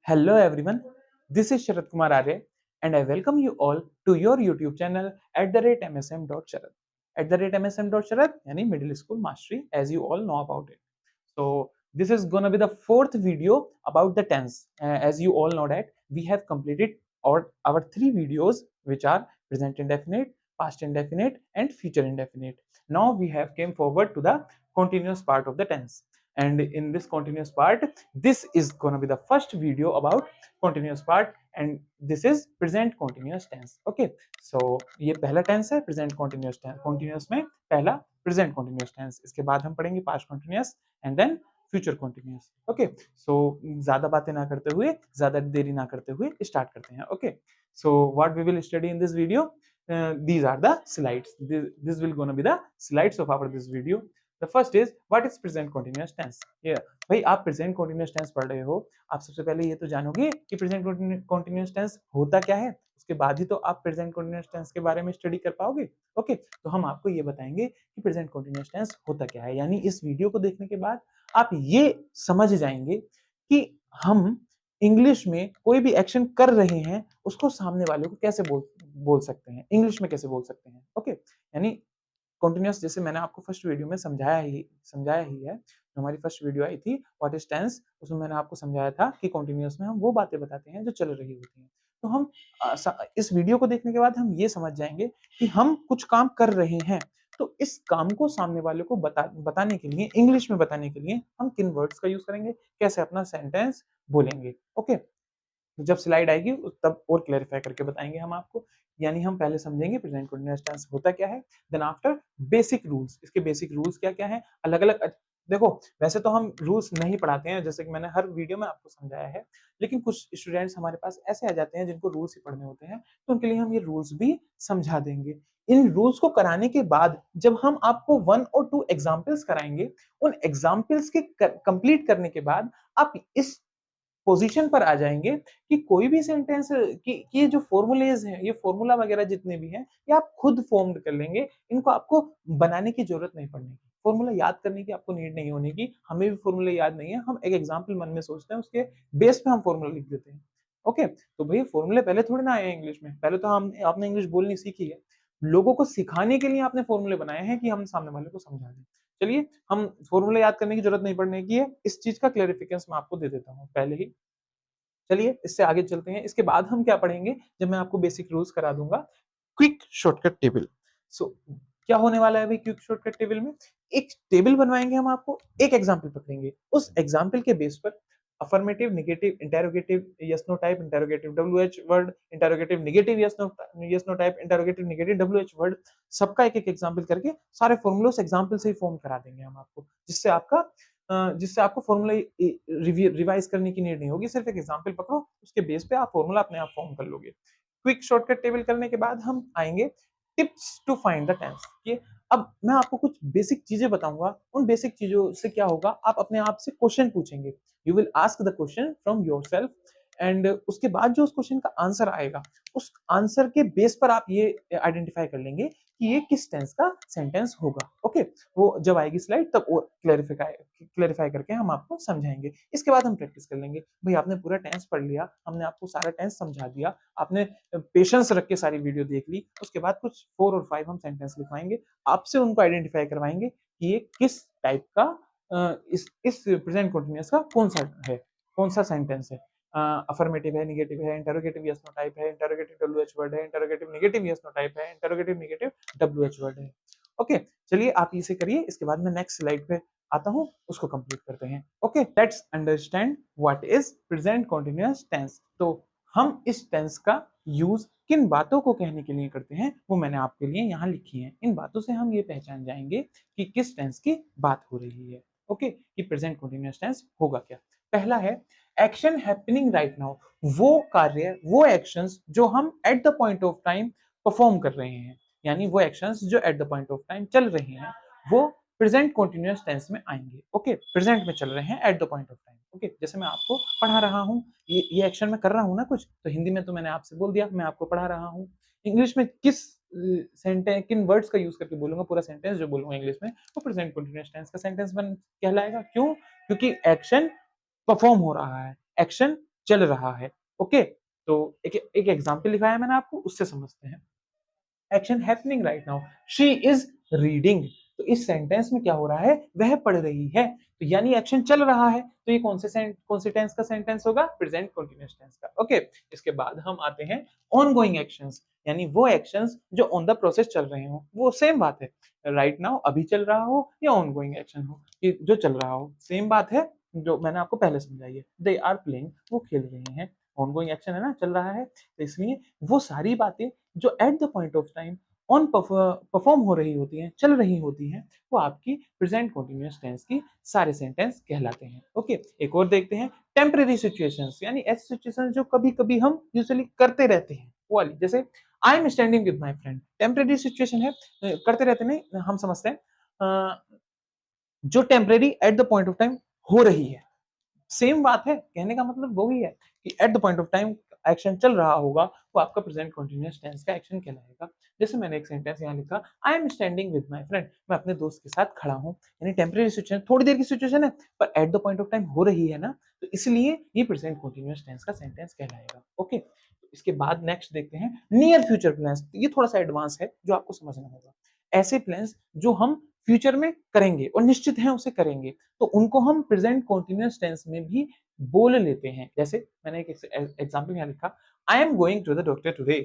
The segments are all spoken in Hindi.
Hello everyone, this is Sharat Kumar Arya and I welcome you all to your YouTube channel @msm.sharat. @msm.sharat यानी Middle School Mastery as you all know about it. So this is gonna be the fourth video about the tense. As you all know that we have completed our three videos which are present indefinite, past indefinite and future indefinite. Now we have came forward to the continuous part of the tense. And in this continuous part, this is gonna be the first video about continuous part and this is present continuous tense. Okay, so ये पहला tense है present continuous tense. continuous में पहला present continuous tense. इसके बाद हम पढ़ेंगे past continuous and then future continuous. Okay, so ज्यादा बातें ना करते हुए, ज्यादा देरी ना करते हुए स्टार्ट करते हैं. Okay, so what we will study in this video, these are the slides. This will gonna be the slides of our this video. The first is what is present continuous tense. Yeah, भाई आप present continuous tense पढ़ रहे हो, आप सबसे पहले ये तो जानोगे कि present continuous tense होता क्या है, उसके बाद ही तो आप present continuous tense के बारे में स्टडी कर पाओगे. ओके, तो हम आपको ये बताएंगे कि present continuous tense होता क्या है. यानी इस वीडियो को देखने के बाद आप ये समझ जाएंगे कि हम इंग्लिश में कोई भी एक्शन कर रहे हैं उसको सामने वाले को कैसे बोल सकते हैं, इंग्लिश में कैसे बोल सकते हैं. ओके, यानी कंटिन्यूअस जैसे मैंने आपको फर्स्ट वीडियो में समझाया ही है. जो हमारी फर्स्ट वीडियो आई थी व्हाट इज टेंस, उसमें मैंने आपको समझाया था कि कंटिन्यूअस में हम वो बातें बताते हैं जो चल रही होती हैं. तो हम इस वीडियो को देखने के बाद हम ये समझ जाएंगे कि हम कुछ काम कर रहे हैं, तो इस काम को सामने वाले को बताने के लिए, इंग्लिश में बताने के लिए हम किन वर्ड्स का यूज करेंगे, कैसे अपना सेंटेंस बोलेंगे. ओके, जब स्लाइड आएगी तब और क्लैरिफाई करके बताएंगे हम आपको. यानी हम पहले समझेंगे प्रेजेंट कंटीन्यूअस टेंस होता क्या है, देन आफ्टर बेसिक रूल्स. इसके बेसिक रूल्स क्या क्या है, अलग अलग. देखो, वैसे तो हम रूल्स नहीं पढ़ाते हैं जैसे कि मैंने हर वीडियो में आपको समझाया है, लेकिन कुछ स्टूडेंट्स हमारे पास ऐसे आ जाते हैं जिनको रूल्स ही पढ़ने होते हैं, तो उनके लिए हम ये रूल्स भी समझा देंगे. इन रूल्स को कराने के बाद जब हम आपको 1 और 2 एग्जाम्पल्स कराएंगे, उन एग्जाम्पल्स के कंप्लीट करने के बाद आप इस पोजीशन पर आ जाएंगे कि कोई भी सेंटेंस कि ये जो फॉर्मूलेज हैं, ये फॉर्मूला वगैरह जितने भी हैं, ये आप खुद फॉर्म्ड कर लेंगे. इनको आपको बनाने की जरूरत नहीं पड़ने की, फॉर्मूला याद करने की आपको नीड नहीं होने की. हमें भी फॉर्मूला याद नहीं है, हम एक एग्जांपल मन में सोचते हैं, उसके बेस पे हम फॉर्मूला लिख देते हैं. ओके, तो भैया फॉर्मूले पहले थोड़ी ना आए हैं इंग्लिश में, पहले तो हम आपने इंग्लिश बोलनी सीखी है. लोगों को सिखाने के लिए आपने फॉर्मूले बनाए हैं कि हम सामने वाले को समझा दें. चलिए, हम फॉर्मूला याद करने की जरूरत नहीं पड़ने की है, इस चीज का क्लेरिफिकेशन मैं आपको दे देता हूँ पहले ही. चलिए इससे आगे चलते हैं. इसके बाद हम क्या पढ़ेंगे, जब मैं आपको बेसिक रूल्स करा दूंगा, क्विक शॉर्टकट टेबल. सो क्या होने वाला है भाई क्विक शॉर्टकट टेबल में, एक टेबल बनवाएंगे हम आपको, एक एग्जांपल पकड़ेंगे, उस एग्जांपल के बेस पर affirmative, negative, interrogative, yes no type, interrogative WH word, interrogative negative, yes no type, interrogative negative WH word, सबका एक एक एग्जांपल करके सारे फॉर्मूले उस एग्जांपल से ही फॉर्म करा देंगे हम आपको, जिससे आपको फॉर्मूला रिवाइज करने की नीड नहीं होगी. सिर्फ एक एग्जांपल पकड़ो, उसके बेस पे आप फॉर्मूला अपने आप फॉर्म कर लोगे. क्विक शॉर्टकट टेबल करने के बाद हम आएंगे tips to find the tense. ये अब मैं आपको कुछ बेसिक चीजें बताऊंगा, उन बेसिक चीजों से क्या होगा, आप अपने आप से क्वेश्चन पूछेंगे. You will ask the question from yourself and उसके बाद जो उस क्वेश्चन का आंसर आएगा, उस आंसर के बेस पर आप ये आइडेंटिफाई कर लेंगे कि ये किस टेंस का सेंटेंस होगा. ओके, वो जब आएगी स्लाइड तब वो क्लेरिफाई करके हम आपको समझाएंगे. इसके बाद हम प्रैक्टिस कर लेंगे. भाई आपने पूरा टेंस पढ़ लिया, हमने आपको सारा टेंस समझा दिया, आपने पेशेंस रख के सारी वीडियो देख ली, उसके बाद कुछ 4 और 5 हम सेंटेंस लिखवाएंगे, आपसे उनको आइडेंटिफाई करवाएंगे कि ये किस टाइप का इस प्रेजेंट कंटीन्यूअस का कौन सा सेंटेंस है. अफर्मेटिव है, नेगेटिव है, इंटरोगेटिव यस नो टाइप है, इंटरोगेटिव डब्ल्यूएच वर्ड है, interrogative negative yes no type है, इंटरोगेटिव नेगेटिव डब्ल्यूएच वर्ड है. ओके, चलिए आप इसे करिए, इसके बाद मैं नेक्स्ट स्लाइड पे आता हूँ, उसको कंप्लीट करते हैं. Okay, let's understand what is present continuous tense. तो हम इस टेंस का यूज किन बातों को कहने के लिए करते हैं, वो मैंने आपके लिए यहाँ लिखी है. इन बातों से हम ये पहचान जाएंगे कि किस टेंस की बात हो रही है. ओके, कि प्रेजेंट कंटीन्यूअस टेंस होगा क्या. पहला है एक्शन हैपनिंग राइट नाउ. वो कार्य, वो एक्शंस जो हम at the point of time perform कर रहे हैं, यानी वो एक्शंस जो at the point of time चल रहे हैं, वो प्रेजेंट कंटीन्यूअस टेंस में आएंगे. ओके, प्रेजेंट में चल रहे हैं at the point of time. Okay, जैसे मैं आपको पढ़ा रहा हूँ, ये एक्शन मैं कर रहा हूँ ना कुछ, तो हिंदी में तो मैंने आपसे बोल दिया मैं आपको पढ़ा रहा हूँ. इंग्लिश में किस सेंटेंस, किन वर्ड्स का यूज करके बोलूंगा, पूरा सेंटेंस जो बोलूंगा इंग्लिश में, वो प्रेजेंट कंटीन्यूअस टेंस का सेंटेंस बन कहलाएगा. क्यों? क्योंकि एक्शन परफॉर्म हो रहा है, एक्शन चल रहा है। ओके, तो एक एग्जांपल लिखा है मैंने आपको, उससे समझते हैं। Action happening right now, she is reading. तो इस सेंटेंस में क्या हो रहा है, वह पढ़ रही है, तो यानी एक्शन चल रहा है, तो ये कौन से टेंस का सेंटेंस होगा, प्रेजेंट कंटीन्यूअस टेंस का। ओके, इसके बाद हम आते हैं ऑन गोइंग एक्शंस, यानी वो एक्शंस जो ऑन द प्रोसेस चल रहे हो। वो सेम बात है, राइट नाउ अभी चल रहा हो या ऑन गोइंग एक्शन हो, कि जो चल रहा हो, सेम बात है जो मैंने आपको पहले समझाई है। दे आर प्लेइंग, वो खेल रहे हैं, ऑन गोइंग एक्शन है ना, चल रहा है, तो इसलिए वो सारी बातें जो at the point of time on perform हो रही होती हैं, चल रही होती हैं, वो आपकी प्रेजेंट कंटीन्यूअस टेंस की सारे सेंटेंस कहलाते हैं। ओके, एक और देखते हैं टेम्परेरी सिचुएशंस, यानी ऐसी सिचुएशंस जो कभी-कभी हम यूजुअली करते रहते हैं, वो वाली, जैसे I am standing with my friend, temporary situation है, करते रहते नहीं, हम समझते हैं जो temporary at the point of time हो रही है। सेम बात है, कहने का मतलब वही है कि at the point of time action चल रहा होगा, वो आपका प्रेजेंट कंटीन्यूअस टेंस का एक्शन कहलाएगा। जैसे मैंने एक सेंटेंस यहाँ लिखा, I am standing with my friend, मैं अपने दोस्त के साथ खड़ा हूँ, यानी टेम्परेरी सिचुएशन, थोड़ी देर की सिचुएशन है, पर at the point of time हो रही है ना, तो इसलिए ये प्रेजेंट कंटीन्यूअस टेंस का सेंटेंस कहलाएगा। ओके, इसके बाद नेक्स्ट देखते हैं नियर फ्यूचर प्लान्स। ये थोड़ा सा एडवांस है, जो आपको समझना होगा। ऐसे प्लान्स जो हम फ्यूचर में करेंगे और निश्चित है उसे करेंगे, तो उनको हम प्रेजेंट कंटीन्यूअस टेंस में भी बोल लेते हैं। जैसे मैंने एक एग्जांपल यहाँ लिखा, I am going to the doctor today,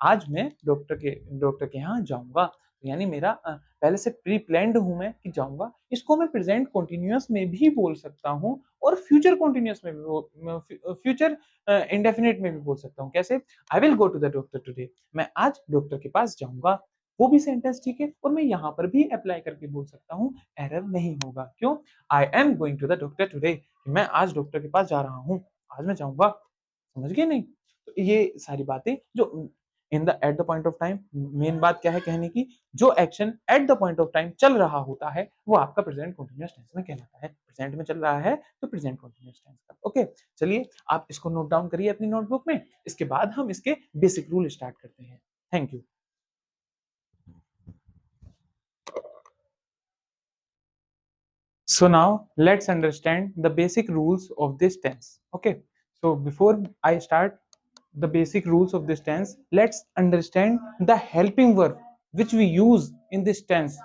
आज मैं डॉक्टर के यहाँ जाऊंगा, यानी मेरा पहले से प्री प्लान्ड हूं मैं कि जाऊंगा। इसको मैं प्रेजेंट कंटीन्यूअस में भी बोल सकता हूं और फ्यूचर कंटीन्यूअस में भी, फ्यूचर इंडेफिनिट में भी बोल सकता हूं। कैसे, I will go to the doctor today, मैं आज डॉक्टर के पास जाऊंगा, वो भी सेंटेंस ठीक है, और मैं यहाँ पर भी अप्लाई करके बोल सकता हूँ, एरर नहीं होगा। क्यों, I am going to the doctor today, मैं आज डॉक्टर के पास जा रहा हूँ, आज मैं जाऊंगा, समझ गए नहीं। तो ये सारी बातें जो in the at the point of time, main बात क्या है कहने की, जो action at the point of time चल रहा होता है, वो आपका प्रेजेंट कंटीन्यूअस टेंस में कहलाता है। प्रेजेंट में चल रहा है तो प्रेजेंट कंटीन्यूअस टेंस का। ओके, चलिए आप इसको नोट डाउन करिए अपनी नोटबुक में, इसके बाद हम इसके बेसिक रूल स्टार्ट करते हैं। Thank you. So now let's understand the basic rules of this tense. Okay. So before I start the basic rules of this tense, let's understand the helping verb which we use in this tense,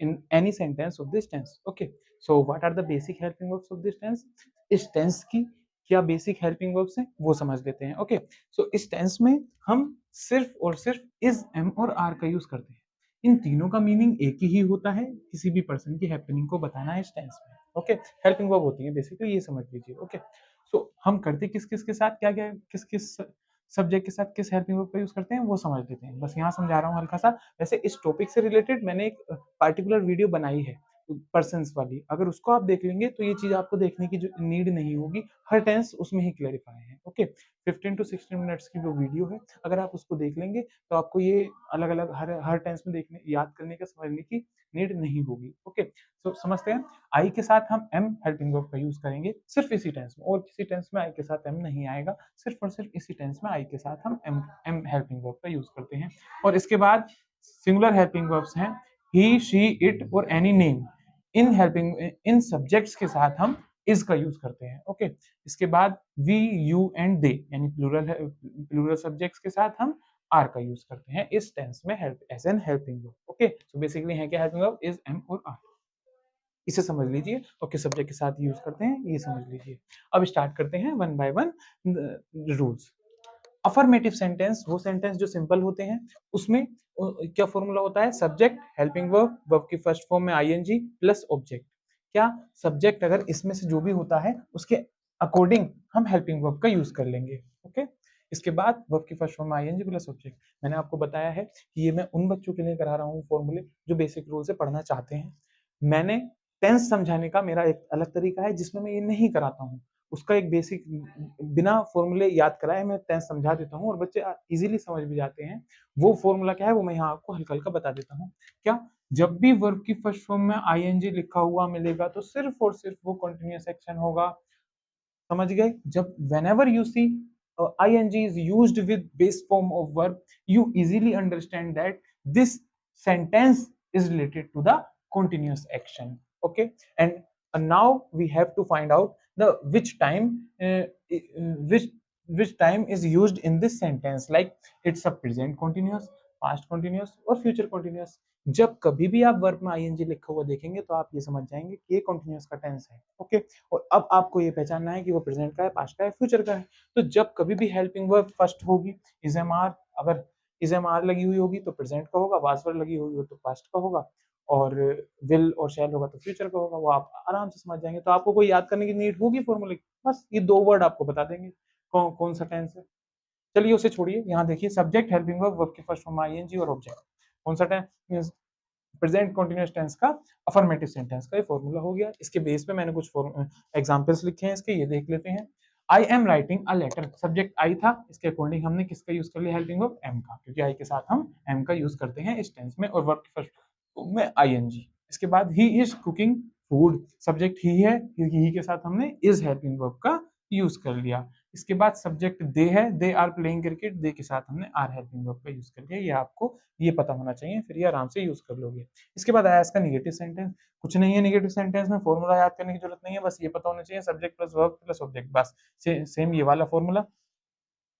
in any sentence of this tense. Okay. So what are the basic helping verbs of this tense? इस tense की क्या basic helping verbs हैं वो समझ लेते हैं। Okay. So इस tense में हम सिर्फ और सिर्फ is, am और are का यूज करते हैं। इन तीनों का मीनिंग एक ही होता है, किसी भी पर्सन की हैपनिंग को बताना है इस टेंस में। ओके, हेल्पिंग वर्ब होती है बेसिकली, ये समझ लीजिए। ओके, सो हम करते किस किस के साथ क्या क्या, किस किस सब्जेक्ट के साथ किस हेल्पिंग वर्ब का यूज करते हैं वो समझ लेते हैं। बस यहाँ समझा रहा हूँ हल्का सा। वैसे इस टॉपिक से रिलेटेड मैंने एक पार्टिकुलर वीडियो बनाई है पर्सन्स वाली, अगर उसको आप देख लेंगे तो ये चीज आपको देखने की जो नीड नहीं होगी, हर टेंस उसमें ही क्लैरिफाई है। ओके, 15 टू 16 मिनट्स की वो वीडियो है, अगर आप उसको देख लेंगे तो आपको ये अलग अलग हर हर टेंस में देखने, याद करने का, समझने की नीड नहीं होगी। ओके, सो समझते हैं। आई के साथ हम एम हेल्पिंग वर्ब का यूज करेंगे सिर्फ इसी टेंस में, और किसी टेंस में आई के साथ एम नहीं आएगा, सिर्फ और सिर्फ इसी टेंस में आई के साथ हम एम हेल्पिंग वर्ब का यूज करते हैं। और इसके बाद सिंगुलर हेल्पिंग वर्ब्स हैं ही, शी, इट और एनी नेम। इन सब्जेक्ट्स के साथ हम इज का यूज करते हैं। ओके, इसके बाद वी, यू एंड दे, यानी प्लूरल सब्जेक्ट्स के साथ हम आर का यूज करते हैं इस टेंस में, help as an helping verb. Okay, so basically है क्या हेल्पिंग वर्ब, इज, एम और आर, इसे समझ लीजिए। और किस सब्जेक्ट के साथ यूज करते हैं ये समझ लीजिए। अब स्टार्ट करते हैं one by one rules. Affirmative sentence वो सेंटेंस जो सिंपल होते हैं, उसमें क्या फॉर्मूला होता है, सब्जेक्ट, हेल्पिंग वर्ब, वर्ब की फर्स्ट फॉर्म में आईएनजी प्लस ऑब्जेक्ट। क्या, सब्जेक्ट अगर इसमें से जो भी होता है उसके अकॉर्डिंग हम हेल्पिंग वर्ब का यूज कर लेंगे। ओके, इसके बाद वर्ब की फर्स्ट फॉर्म में आईएनजी प्लस ऑब्जेक्ट। मैंने आपको बताया है कि ये मैं उन बच्चों के लिए करा रहा हूँ फॉर्मूले जो बेसिक रूल से पढ़ना चाहते हैं। मैंने टेंस समझाने का मेरा एक अलग तरीका है जिसमें मैं ये नहीं कराता हूँ, उसका एक बेसिक बिना फॉर्मूले याद कराए मैं टेंस समझा देता हूँ और बच्चे इजीली समझ भी जाते हैं। वो फॉर्मूला क्या है वो मैं यहाँ आपको हल्का हल्का बता देता हूँ। क्या, जब भी वर्ब की फर्स्ट फॉर्म में आईएनजी लिखा हुआ मिलेगा तो सिर्फ और सिर्फ वो कंटिन्यूअस एक्शन होगा। समझ गए, जब whenever you see ing is used with base form of verb, you easily understand that this sentence is related to the continuous action. Okay, and now we have to find out the which time is used in this sentence, like it's a present continuous, past continuous और future continuous. जब कभी भी आप वर्ब में ing लिखा हुआ देखेंगे तो आप ये समझ जाएंगे कि ये continuous का टेंस है. ओके, और अब आपको ये पहचानना है कि वो प्रेजेंट का है, पास्ट का है, फ्यूचर का है. तो जब कभी भी हेल्पिंग वर्ब फर्स्ट होगी इज एम आर, अगर इज एम आर लगी हुई होगी तो प्रेजेंट का होगा, वाज वर्ब लगी हुई हो तो पास्ट का होगा, और विल और शैल होगा तो फ्यूचर का होगा. वो आप आराम से समझ जाएंगे. तो आपको कोई याद करने की नीड होगी फॉर्मूले की? बस ये दो वर्ड आपको बता देंगे कौन सा टेंस है. चलिए उसे छोड़िए, यहाँ देखिए सब्जेक्ट, हेल्पिंग वर्ब, वर्ब के फर्स्ट फॉर्म आईएनजी और ऑब्जेक्ट. कौन सा टेंस? प्रेजेंट कंटीन्यूअस टेंस का अफर्मेटिव सेंटेंस का ये फॉर्मूला हो गया. इसके बेस पे मैंने कुछ एग्जांपल्स लिखे हैं इसके, ये देख लेते हैं. I am writing a letter, subject I था, इसके अकॉर्डिंग हमने किसका यूज कर लिया हेल्पिंग वर्ब? एम का, क्योंकि आई के साथ हम एम का यूज करते हैं इस टेंस में. और वर्ब के फर्स्ट में आईएनजी. इसके बाद he is cooking food, subject he है, ही के साथ हमने इज हेल्पिंग वर्ब का यूज कर लिया. इसके बाद सब्जेक्ट दे है, they are playing cricket, they के साथ हमने आर हेल्पिंग वर्ब का यूज कर लिया. ये आपको ये पता होना चाहिए, फिर ये आराम से यूज कर लोगे. इसके बाद आया इसका नेगेटिव सेंटेंस. कुछ नहीं है नेगेटिव सेंटेंस में, फॉर्मूला याद करने की जरूरत नहीं है, बस ये पता होना चाहिए subject plus verb plus object, बस सेम ये वाला फॉर्मूला.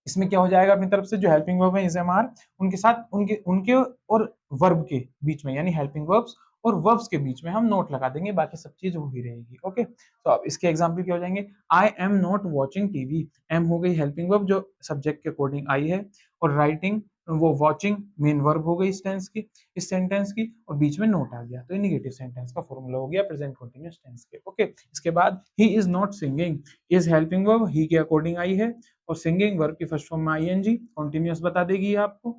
इसमें क्या हो जाएगा, अपनी तरफ से जो हेल्पिंग वर्ब है इज एम आर, उनके साथ उनके उनके और वर्ब के बीच में, यानी हेल्पिंग वर्ब्स और वर्ब्स के बीच में हम नोट लगा देंगे, बाकी सब चीज वही रहेगी. ओके, तो अब इसके एग्जांपल क्या हो जाएंगे? I am not watching TV, am हो गई हेल्पिंग वर्ब जो सब्जेक्ट के अकॉर्डिंग आई है, और राइटिंग वो वॉचिंग मेन वर्ब हो गई इस सेंटेंस की, और बीच में नोट आ गया, तो ये नेगेटिव सेंटेंस का फॉर्मूला हो गया प्रेजेंट कंटीन्यूअस टेंस के. ओके, इसके बाद he is not singing, is helping verb he के अकॉर्डिंग आई है, और सिंगिंग वर्ब की फर्स्ट फॉर्म में आईएनजी, कंटीन्यूअस बता देगी आपको,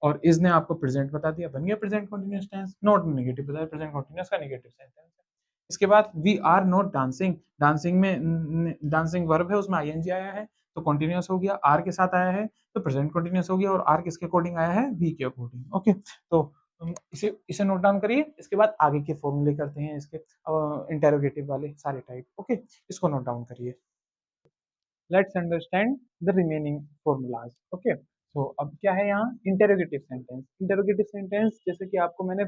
और इज ने आपको प्रेजेंट बता दिया, बन गया present continuous tense. Not negative बताया, प्रेजेंट कंटीन्यूअस का नेगेटिव सेंटेंस है. इसके बाद we are not dancing, dancing में डांसिंग वर्ब है, उसमें आईएनजी आया है तो कंटीन्यूअस हो गया. आर के साथ आया है तो प्रेजेंट कंटीन्यूअस हो गया, और आर किसके अकॉर्डिंग आया है? वी के अकॉर्डिंग. ओके, तो इसे इसे नोट डाउन करिए. इसके बाद आगे के फॉर्मूले करते हैं इसके, इंटेरोगेटिव वाले सारे टाइप. ओके, इसको नोट डाउन करिए. Let's understand the remaining formulas. Okay, so अब क्या है यहाँ? Interrogative sentence. इंटेरोगेटिव सेंटेंस जैसे कि आपको मैंने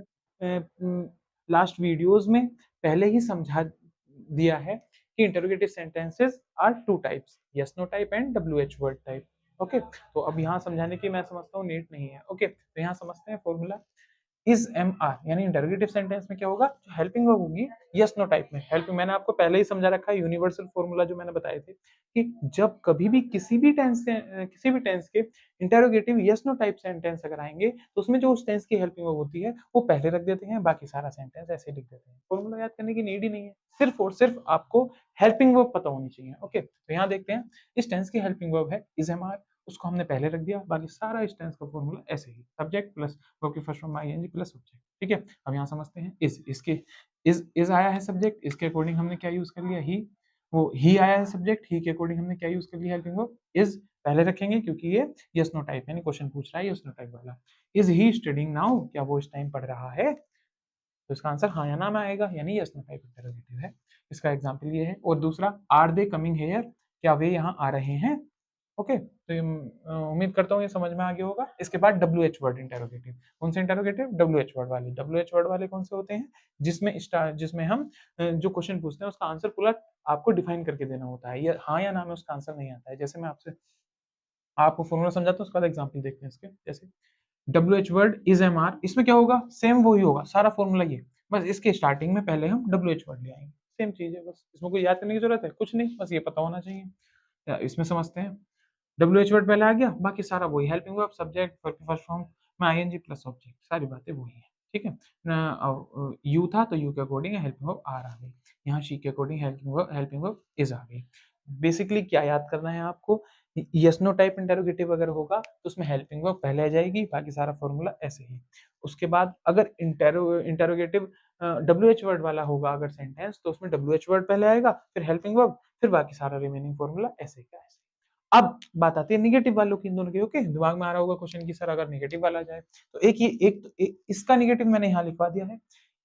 लास्ट वीडियोस में पहले ही समझा दिया है कि interrogative sentences are two types, yes no type and WH word type. Okay, तो अब यहाँ समझाने की मैं समझता हूँ नीड नहीं है. ओके, तो यहाँ समझते हैं फॉर्मूला. इज एम आर यानी इंटरोगेटिव सेंटेंस में क्या होगा? जो हेल्पिंग वर्ब होगी यस नो टाइप में. हेल्पिंग मैंने आपको पहले ही समझा रखा है, यूनिवर्सल फॉर्मूला जो मैंने बताए थे कि जब कभी भी किसी भी टेंस के interrogative yes no type sentence अगर आएंगे तो उसमें जो उस टेंस की हेल्पिंग वर्ब होती है वो पहले रख देते हैं, बाकी सारा सेंटेंस ऐसे लिख देते हैं. फॉर्मूला याद करने की नीड ही नहीं है, सिर्फ और सिर्फ आपको हेल्पिंग वर्ब पता होनी चाहिए. ओके, तो यहाँ देखते हैं इस टेंस की हेल्पिंग वर्ब है इज एम आर, उसको हमने पहले रख दिया, बाकी सारा इस टेंस का फॉर्मूला ऐसे ही, सब्जेक्ट प्लस वर्ब की first form ING plus object. ठीक है, अब यहाँ समझते हैं इसके इज आया है सब्जेक्ट, इसके अकॉर्डिंग हमने क्या यूज कर लिया? ही. वो ही आया है सब्जेक्ट, ही के अकॉर्डिंग हमने क्या यूज कर लिया? हेल्पिंग वर्ब इज पहले रखेंगे क्योंकि ये यस नो टाइप यानी क्वेश्चन पूछ रहा है यस नो टाइप वाला. इज ही स्टडीइंग नाउ, क्या वो इस टाइम पढ़ रहा है? तो इसका आंसर हाँ या ना में आएगा, यानी यस नो टाइप इंटरोगेटिव है. इसका एग्जांपल ये है. और दूसरा, आर दे कमिंग हेयर, क्या वे यहाँ आ रहे हैं? ओके, तो उम्मीद करता हूँ ये समझ में आ गया होगा. इसके बाद डब्ल्यू एच वर्ड इंटरोगेटिव. कौन से इंटरोगेटिव? डब्ल्यू एच वर्ड वाले. डब्ल्यू एच वर्ड वाले कौन से होते हैं? जिसमें हम जो क्वेश्चन पूछते हैं उसका आंसर पूरा आपको डिफाइन करके देना होता है. ये हाँ या ना में उसका आंसर नहीं आता है. जैसे मैं आपको फॉर्मूला समझाता हूँ, उसके बाद एग्जाम्पल देखते हैं इसके. जैसे W H word is am are, इसमें क्या होगा? सेम वही होगा, सारा फॉर्मूला ये, बस इसके स्टार्टिंग में पहले हम डब्ल्यू एच वर्ड ले आएंगे. सेम चीज है, बस इसमें कोई याद करने की जरूरत है कुछ नहीं, बस ये पता होना चाहिए. इसमें समझते हैं. डब्ल्यू एच वर्ड पहले आ गया, बाकी सारा वही, हेल्पिंग वर्ब, सब्जेक्ट, वर्ब की फर्स्ट फॉर्म में आईएनजी प्लस ऑब्जेक्ट, सारी बातें वही है. ठीक है, यू था तो यू के अकॉर्डिंग हेल्पिंग वर्ब आर आ गई. यहाँ शी के अकॉर्डिंग हेल्पिंग वर्ब इज आ गई. बेसिकली क्या याद करना है आपको? यस नो टाइप इंटरोगेटिव अगर होगा तो उसमें हेल्पिंग वर्ब पहले आ जाएगी, बाकी सारा फॉर्मूला ऐसे ही. उसके बाद अगर इंटरोगेटिव डब्ल्यू एच वर्ड वाला होगा अगर सेंटेंस, तो उसमें डब्ल्यू एच वर्ड पहले आएगा, फिर हेल्पिंग वर्ब, फिर बाकी सारा रिमेनिंग फॉर्मूला ऐसे का ऐसे. अब बात आती है निगेटिव वालों की, इन दोनों की. ओके, दिमाग में आ रहा होगा क्वेश्चन की सर अगर निगेटिव वाला जाए तो इसका निगेटिव मैंने यहाँ लिखवा दिया है.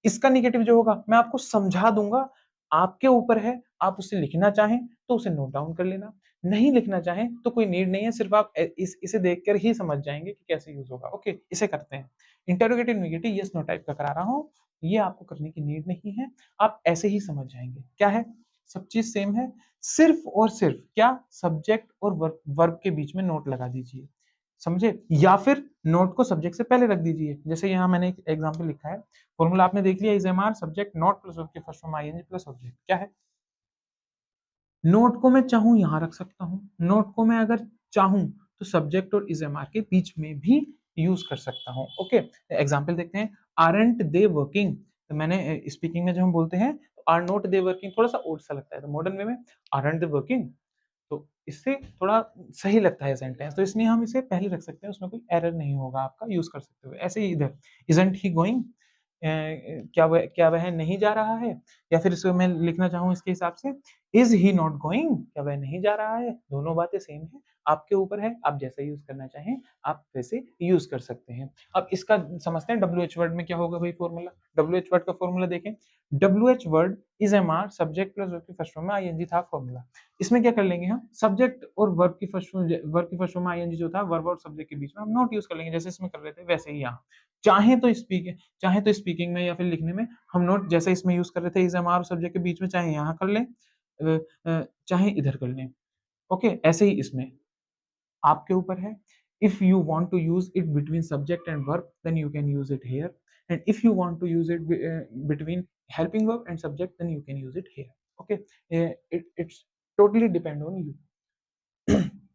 इसका निगेटिव जो होगा मैं आपको समझा दूंगा, आपके ऊपर है, आप उसे लिखना चाहें तो उसे नोट डाउन कर लेना, नहीं लिखना चाहें तो कोई नीड नहीं है, सिर्फ आप इसे देखकर ही समझ जाएंगे कि कैसे यूज होगा. ओके, इसे करते हैं. Interrogative negative yes no type का करा रहा हूँ, ये आपको करने की नीड नहीं है, आप ऐसे ही समझ जाएंगे। क्या है, सब चीज सेम है, सिर्फ और सिर्फ क्या, सब्जेक्ट और वर्ब के बीच में नोट लगा दीजिए, समझे, या फिर नोट को सब्जेक्ट से पहले रख दीजिए। जैसे यहाँ मैंने एक एग्जांपल लिखा है, फॉर्मूला आपने देख लिया, is am are subject not plus verb के first form ING plus object. क्या है, नोट को मैं चाहूं यहां रख सकता हूं, नोट को मैं अगर चाहूं तो सब्जेक्ट और इज एम आर के बीच में भी यूज कर सकता हूं। ओके, एग्जाम्पल देखते हैं, आरंट दे वर्किंग, तो मैंने स्पीकिंग में जब हम बोलते हैं आर नॉट दे वर्किंग, थोड़ा सा ओड सा लगता है, तो मॉडर्न वे में आरंट दे वर्किंग, तो इससे थोड़ा सही लगता है सेंटेंस, तो इसलिए हम इसे पहले रख सकते हैं, उसमें कोई एरर नहीं होगा, आपका यूज कर सकते हो। ऐसे ही इधर, इजंट ही गोइंग, क्या वह नहीं जा रहा है, या फिर इसको मैं लिखना चाहूँ इसके हिसाब से, इज ही नॉट गोइंग, क्या वह नहीं जा रहा है, दोनों बातें सेम है, आपके ऊपर है, आप जैसा यूज करना चाहें आप वैसे यूज कर सकते हैं। अब इसका समझते हैं डब्ल्यू एच वर्ड में क्या होगा भाई फॉर्मूला। डब्ल्यू एच वर्ड का फॉर्मूला देखें, W H word is am are subject plus verb की फर्स्ट फॉर्म में आईएनजी था फॉर्मूला। इसमें क्या कर लेंगे हम, सब्जेक्ट और वर्ब की फर्स्ट फॉर्म में आईएनजी जो था, वर्ब और सब्जेक्ट के बीच में हम नॉट यूज कर लेंगे, जैसे इसमें कर रहे थे वैसे ही यहाँ। चाहे तो स्पीकिंग में या फिर लिखने में हम नोट जैसे इसमें यूज कर रहे थे, इज एम आर सब्जेक्ट के बीच में, चाहे यहाँ कर लें चाहे इधर कर लें। ओके, ऐसे ही इसमें आपके ऊपर है, if you want to use it between subject and verb then you can use it here, and if you want to use it between helping verb and subject then you can use it here. Okay, it's totally depend on you.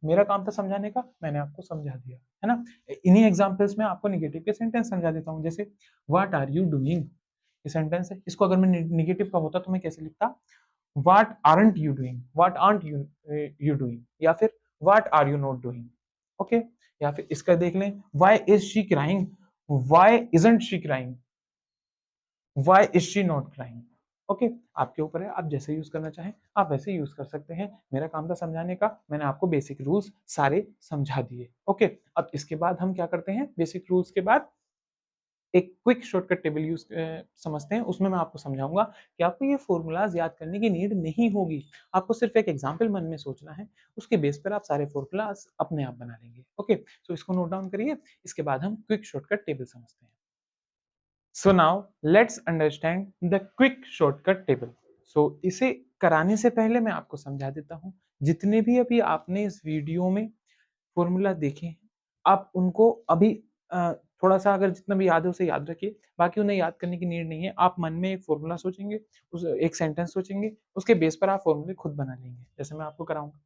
मेरा काम था समझाने का, मैंने आपको समझा दिया, है ना। इन्हीं एग्जांपल्स में आपको नेगेटिव के सेंटेंस समझा देता हूँ, जैसे व्हाट आर यू डूइंग, ये सेंटेंस है, इसको अगर मैं नेगेटिव का होता तो मैं कैसे लिखता, what aren't you doing, what aren't you doing, या फिर what are you not doing. Okay, या फिर इसका देख लें, why is she crying, why isn't she crying, why is she not crying. Okay, आपके ऊपर है, आप जैसे यूज करना चाहें आप वैसे यूज कर सकते हैं। मेरा काम था समझाने का, मैंने आपको बेसिक रूल्स सारे समझा दिए। ओके, अब इसके बाद हम क्या करते हैं, बेसिक रूल्स के बाद एक क्विक शॉर्टकट टेबल यूज समझते हैं, उसमें मैं आपको समझाऊंगा कि आपको ये फॉर्मूलाज याद करने की नीड नहीं होगी, आपको सिर्फ एक एग्जाम्पल मन में सोचना है, उसके बेस पर आप सारे फॉर्मूलाज अपने आप बना लेंगे। ओके, सो इसको नोट डाउन करिए, इसके बाद हम क्विक शॉर्टकट टेबल समझते हैं। So now let's understand the quick shortcut table. So इसे कराने से पहले मैं आपको समझा देता हूँ, जितने भी अभी आपने इस वीडियो में फॉर्मूला देखे हैं, आप उनको अभी थोड़ा सा अगर जितना भी याद है उसे याद रखिए, बाकी उन्हें याद करने की नीड नहीं है। आप मन में एक फॉर्मूला सोचेंगे, उस एक सेंटेंस सोचेंगे, उसके बेस पर आप फॉर्मूले खुद बना लेंगे, जैसे मैं आपको कराऊंगा।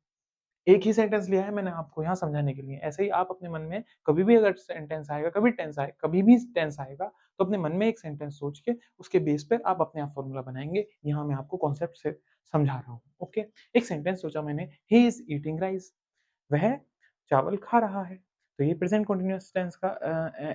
एक ही सेंटेंस लिया है मैंने आपको यहाँ समझाने के लिए, ऐसे ही आप अपने मन में कभी भी अगर सेंटेंस आएगा, कभी भी टेंस आएगा, तो अपने मन में एक सेंटेंस सोच के उसके बेस पर आप अपने आप फॉर्मूला बनाएंगे। यहाँ मैं आपको कॉन्सेप्ट से समझा रहा हूँ। ओके, एक सेंटेंस सोचा मैंने, ही इज ईटिंग राइस, वह चावल खा रहा है, तो ये प्रेजेंट कंटिन्यूअस टेंस का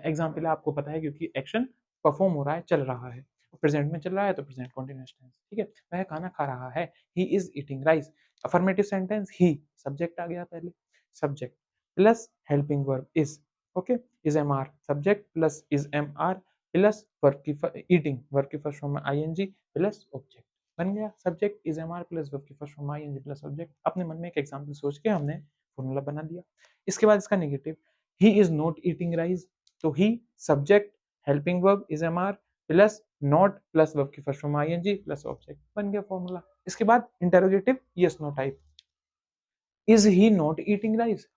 एग्जांपल है, आपको पता है क्योंकि एक्शन परफॉर्म हो रहा है, चल रहा है, प्रेजेंट में चल रहा है तो प्रेजेंट कंटिन्यूअस टेंस। ठीक है, वह खाना खा रहा है, he is eating rice, affirmative sentence, he subject आ गया पहले, subject plus helping verb is. Okay, is am are subject plus is am are plus verb की ईटिंग, वर्ब की फर्स्ट फॉर्म में आईएनजी प्लस ऑब्जेक्ट, बन गया subject is am are plus verb की फर्स्ट फॉर्म में आईएनजी प्लस ऑब्जेक्ट। अपने मन में एक एग्जांपल सोच के हमने फॉर्मूला बना दिया। इसके बाद इसका negative, he is not eating rice, तो he subject helping verb is am are plus not plus verb की first form ING plus object, बन गया फॉर्मूला। इसके बाद interrogative yes no type, is he not eating rice,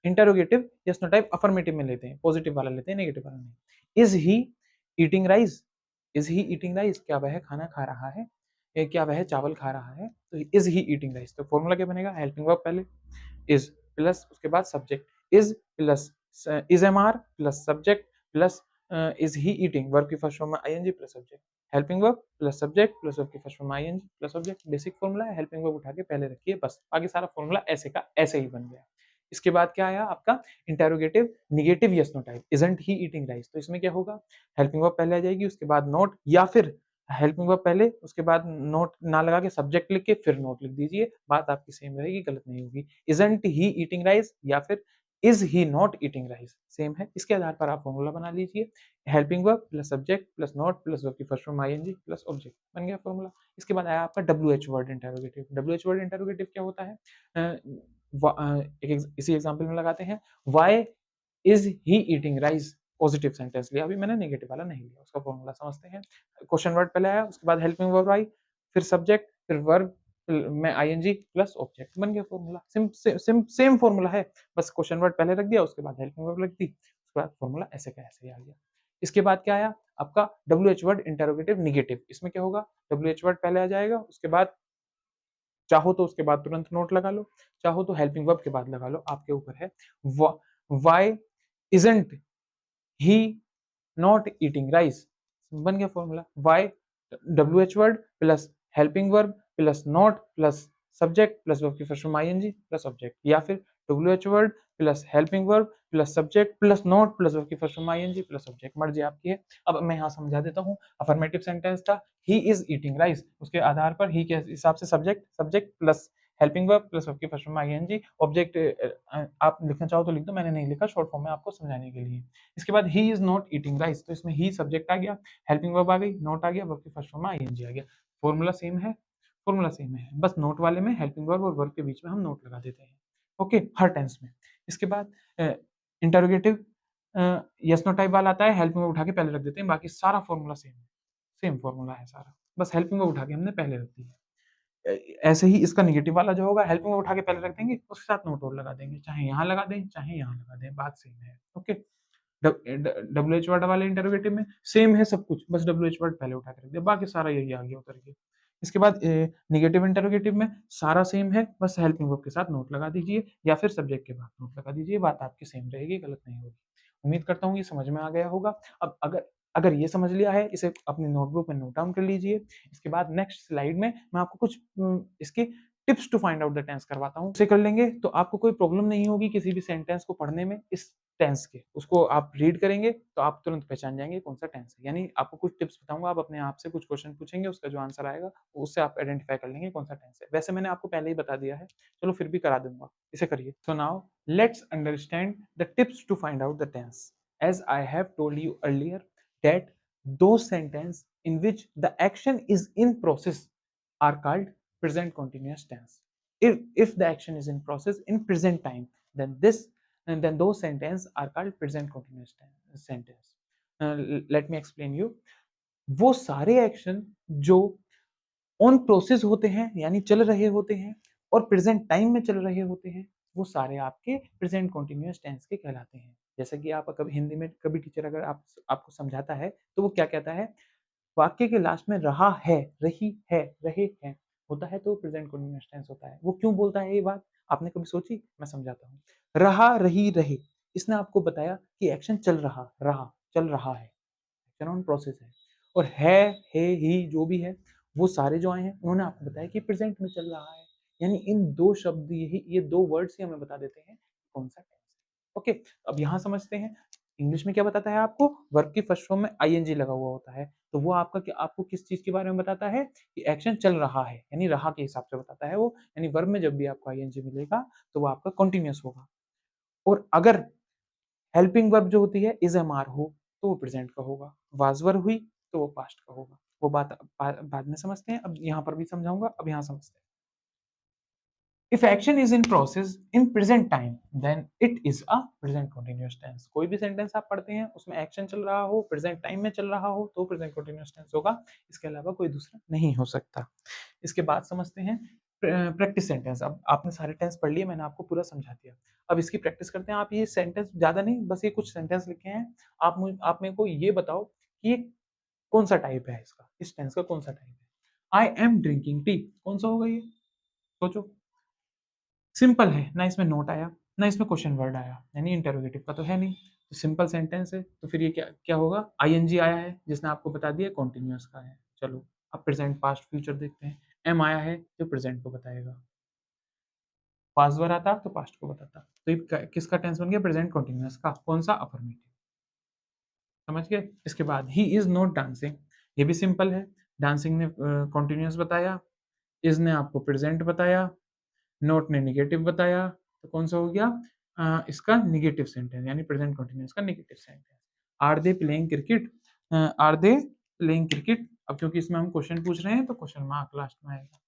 interrogative yes no type affirmative में लेते हैं, पॉजिटिव वाला लेते हैं, नेगेटिव वाला नहीं। Is he eating rice, is he eating rice, क्या वह खाना खा रहा है, क्या वह चावल खा रहा है, तो इज ही ईटिंग राइस, तो फॉर्मूला क्या बनेगा, हेल्पिंग वर्ब पहले इज प्लस उसके बाद subject is plus is am are plus subject plus is he eating, verb की फर्स्ट फॉर्म में ING plus subject, helping verb plus subject plus verb की फर्स्ट फॉर्म में ING plus subject. Basic formula है, हेल्पिंग वर्ब उठा के पहले रखिए, बस आगे सारा फॉर्मूला ऐसे का ऐसे ही बन गया। इसके बाद क्या आया आपका interrogative negative yes no type, isn't he eating rice, तो इसमें क्या होगा, हेल्पिंग वर्ब पहले आ जाएगी, उसके बाद नोट, या फिर हेल्पिंग वर्ब पहले उसके बाद नोट ना लगा के सब्जेक्ट लिख के फिर नोट लिख दीजिए, बात आपकी सेम रहेगी, गलत नहीं होगी। इजंट ही ईटिंग राइस या फिर is he not eating rice, same है। इसके आधार पर आप फॉर्मूला बना लीजिए, helping verb plus subject plus not plus verb की first form ING plus object, बन गया फॉर्मूला। इसके बाद आया आपका W H word interrogative. W H word interrogative क्या होता है, इसी एग्जाम्पल में लगाते हैं, why is he eating rice, positive sentence लिया, अभी मैंने नेगेटिव वाला नहीं लिया। उसका फॉर्मूला समझते हैं। क्वेश्चन वर्ड पहले आया, उसके बाद हेल्पिंग वर्ब आई, फिर सब्जेक्ट, फिर वर्ब में आईएनजी प्लस ऑब्जेक्ट, बन गया फॉर्मूला। सेम फॉर्मूला है, बस क्वेश्चन वर्ड पहले रख दिया, उसके बाद हेल्पिंग वर्ब रख दी, उसके बाद फॉर्मूला ऐसे का ऐसे ही आ गया। इसके बाद क्या आया आपका WH वर्ड इंटरोगेटिव निगेटिव। इसमें क्या होगा, WH वर्ड पहले आ जाएगा, उसके बाद चाहो तो उसके बाद तुरंत नोट लगा लो, चाहो तो हेल्पिंग वर्ब के बाद लगा लो, आपके ऊपर है। Why isn't he not eating rice, बन गया formula. Why WH word plus helping verb plus not plus subject plus verb की first form ING plus object, या फिर WH word plus helping verb plus subject plus not plus verb की first form ING plus object, मर्जी आपकी है। अब मैं यहाँ समझा देता हूँ। अफर्मेटिव सेंटेंस था ही इज ईटिंग राइस, उसके आधार पर ही के हिसाब से subject plus helping verb plus verb की फर्स्ट फॉर्म आईएनजी ऑब्जेक्ट। आप लिखना चाहो तो लिख दो, मैंने नहीं लिखा शॉर्ट फॉर्म में आपको समझाने के लिए। इसके बाद he is not eating rice, तो इसमें ही सब्जेक्ट आ गया, हेल्पिंग वर्ब आ गई, नॉट आ गया, वर्ब की फर्स्ट फॉर्म में आईएनजी आ गया। फॉर्मूला सेम है, फॉर्मूला सेम है, बस नोट वाले में हेल्पिंग वर्ब और वर्ब के बीच में हम नोट लगा देते हैं। ओके, हर टेंस में। इसके बाद इंटरोगेटिव यस नो टाइप वाला आता है, हेल्पिंग वर्ब उठा के पहले रख देते हैं, बाकी सारा फॉर्मूला सेम है, सेम फॉर्मूला है सारा, बस हेल्पिंग वर्ब उठा के हमने पहले रख दी है। ऐसे ही इसका नेगेटिव वाला जो होगा, हेल्पिंग वर्ब उठा के पहले रख देंगे, उसके साथ नोट और लगा देंगे, चाहे यहाँ लगा दें चाहे यहाँ लगा दें, बात सेम है। ओके, WH वर्ड वाले इंटरोगेटिव में सेम है सब कुछ, बस WH वर्ड पहले उठा के रख दिया, बाकी सारा यही आ गया उतर के। इसके बाद नेगेटिव इंटरोगेटिव में सारा सेम है, बस हेल्पिंग वर्ब के साथ नोट लगा दीजिए या फिर सब्जेक्ट के बाद नोट लगा दीजिए, बात आपकी सेम रहेगी, गलत नहीं होगी। उम्मीद करता हूँ ये समझ में आ गया होगा। अब अगर अगर ये समझ लिया है, इसे अपनी नोटबुक में नोट डाउन कर लीजिए। इसके बाद नेक्स्ट स्लाइड में मैं आपको कुछ इसकी tips to find out the tense करवाता हूँ। इसे कर लेंगे तो आपको कोई प्रॉब्लम नहीं होगी किसी भी सेंटेंस को पढ़ने में। इस टेंस के उसको आप रीड करेंगे तो आप तुरंत पहचान जाएंगे कौन सा टेंस है। यानी आपको कुछ टिप्स बताऊंगा, आप अपने आप से कुछ क्वेश्चन पूछेंगे, उसका जो आंसर आएगा उससे आप आइडेंटिफाई कर लेंगे कौन सा टेंस है। वैसे मैंने आपको पहले ही बता दिया है, चलो फिर भी करा दूंगा। इसे करिए। So now let's understand the tips to find out the tense. As I have told you earlier that those sentences in which the action is in process are called present continuous tense. If the action is in process in present time, then those sentences are called present continuous sentence. Let me explain you. वो सारे एक्शन जो ऑन प्रोसेस होते हैं यानी चल रहे होते हैं और प्रेजेंट टाइम में चल रहे होते हैं, वो सारे आपके प्रेजेंट कॉन्टिन्यूअस टेंस के कहलाते हैं। जैसे कि आप कभी हिंदी में कभी टीचर अगर आपको समझाता है तो वो क्या कहता है, वाक्य के लास्ट में रहा है, रही है, रहे हैं होता है तो प्रेजेंट कॉन्टिन्यूअस टेंस होता है। वो क्यों बोलता है ये बात, आपने कभी सोची? मैं समझाता हूँ। रहा, रही, रहे, इसने आपको बताया कि एक्शन चल रहा है, एक्शन ऑन प्रोसेस है। और है, ही, जो भी है, वो सारे जो आए हैं उन्होंने आपको बताया कि प्रेजेंट में चल रहा है। यानी इन दो शब्द ये दो वर्ड्स ही हमें बता देते हैं कौन सा टेंस है। ओके, अब यहाँ समझते हैं इंग्लिश में क्या बताता है आपको, वर्ब की फर्स्ट फॉर्म में आईएनजी लगा हुआ होता है, तो वो आपको किस चीज के बारे में बताता है कि एक्शन चल रहा है, यानी रहा के हिसाब से बताता है वो। यानी वर्ब में जब भी आपको आईएनजी मिलेगा तो वो आपका कंटिन्यूअस होगा। और अगर हेल्पिंग वर्ब जो होती है इज एम आर हो तो वो प्रेजेंट का होगा, वाज वर हुई तो वो पास्ट का होगा। वो बात बाद में समझते हैं, अब यहाँ पर भी समझाऊंगा, अब यहाँ समझते हैं। If action is in process in present time, then it is a present continuous tense. कोई भी सेंटेंस आप पढ़ते हैं उसमें एक्शन चल रहा हो, प्रेजेंट टाइम में चल रहा हो तो प्रेजेंट continuous tense होगा, इसके अलावा कोई दूसरा नहीं हो सकता। इसके बाद समझते हैं प्रैक्टिस सेंटेंस। अब आपने सारे टेंस पढ़ लिए, मैंने आपको पूरा समझा दिया, अब इसकी प्रैक्टिस करते हैं। आप ये सेंटेंस ज्यादा नहीं, बस ये कुछ सेंटेंस लिखे हैं, आप मेरे को ये बताओ कि ये कौन सा टाइप है, इसका इस टेंस का कौन सा टाइप है। आई एम ड्रिंकिंग टी, कौन सा होगा ये, सोचो। सिंपल है ना, इसमें नोट आया ना इसमें क्वेश्चन वर्ड आया, यानी इंटरोगेटिव का तो है नहीं, तो सिंपल सेंटेंस है। तो फिर ये क्या क्या होगा, आईएनजी आया है जिसने आपको बता दिया कॉन्टिन्यूअस का है। चलो अब प्रेजेंट पास्ट फ्यूचर देखते हैं। एम आया है जो प्रेजेंट को बताएगा, पास्ट वर्ड आता तो पास्ट को बताता। तो ये किसका टेंस बन गया, प्रेजेंट कॉन्टिन्यूअस का, कौन सा, अफर्मेटिव। समझ गए। इसके बाद ही इज नॉट डांसिंग, ये भी सिंपल है। डांसिंग ने कॉन्टिन्यूअस बताया, इज ने आपको प्रेजेंट बताया, नोट ने निगेटिव बताया, तो कौन सा हो गया इसका निगेटिव सेंटेंस, यानी प्रेजेंट कंटिन्यूअस का negative sentence. Are they playing cricket, are they playing cricket, अब क्योंकि इसमें हम क्वेश्चन पूछ रहे हैं तो क्वेश्चन मार्क लास्ट में आएगा।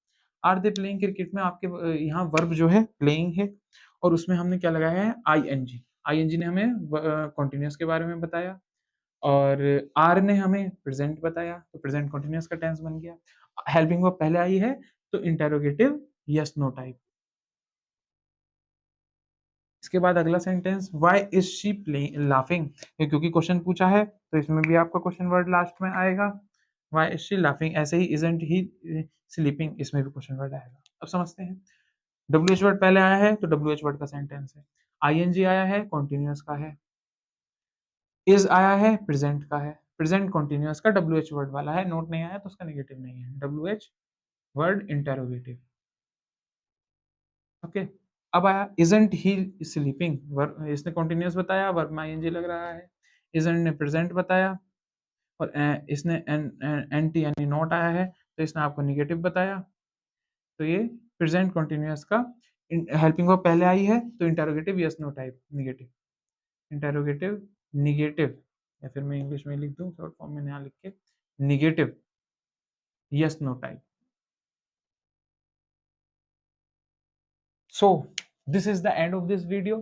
आर दे प्लेइंग क्रिकेट में आपके यहाँ वर्ब जो है प्लेइंग है और उसमें हमने क्या लगाया है, आईएनजी। आईएनजी ने हमें कॉन्टिन्यूस के बारे में बताया और आर ने हमें प्रेजेंट बताया, तो प्रेजेंट कॉन्टिन्यूस का टेंस बन गया। हेल्पिंग वर्ब पहले आई है तो इंटेरोगेटिव यस नो टाइप। इसके बाद अगला sentence, why is she laughing, क्योंकि क्वेश्चन पूछा है तो इसमें भी आपका क्वेश्चन वर्ड लास्ट में आएगा। व्हाई इज शी लाफिंग, ऐसे ही इजंट ही स्लीपिंग, इसमें भी क्वेश्चन वर्ड आएगा। अब समझते हैं। डब्ल्यू एच वर्ड पहले आया है तो डब्ल्यू एच वर्ड का सेंटेंस है। आईएनजी आया है कॉन्टिन्यूस का है। इज आया है प्रेजेंट का है। प्रेजेंट कॉन्टिन्यूस का डब्ल्यू एच वर्ड वाला है, नोट नहीं आया तो उसका नेगेटिव नहीं है। W H word interrogative. Okay. अब आया इजंट ही स्लीपिंग, वर्ब इसने कॉन्टिन्यूस बताया, वर्ब में आईएनजी लग रहा है। इजंट ने प्रेजेंट बताया और इसने एनटी यानी नॉट आया है तो इसने आपको निगेटिव बताया। तो ये प्रेजेंट कॉन्टिन्यूस का हेल्पिंग वर्ब पहले आई है तो interrogative yes no type negative. Interrogative negative, या फिर मैं इंग्लिश में लिख दूं शॉर्ट फॉर्म में यहाँ लिख के, negative yes no type. So this is the end of this video.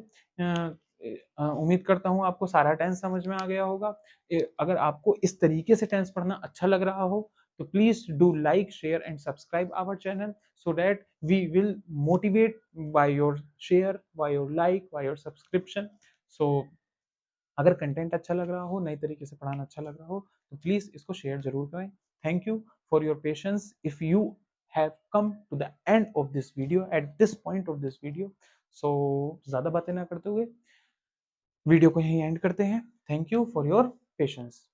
उम्मीद करता हूँ आपको सारा टेंस समझ में आ गया होगा। अगर आपको इस तरीके से टेंस पढ़ना अच्छा लग रहा हो तो please do like share and subscribe our channel so that we will motivate by your share, by your like, by your subscription. So अगर कंटेंट अच्छा लग रहा हो, नए तरीके से पढ़ाना अच्छा लग रहा हो तो प्लीज इसको शेयर जरूर करें। Thank you for your patience. If you have come to the end of this video, at this point of this video, so ज्यादा बातें ना करते हुए वीडियो को यहीं एंड करते हैं। Thank you for your patience.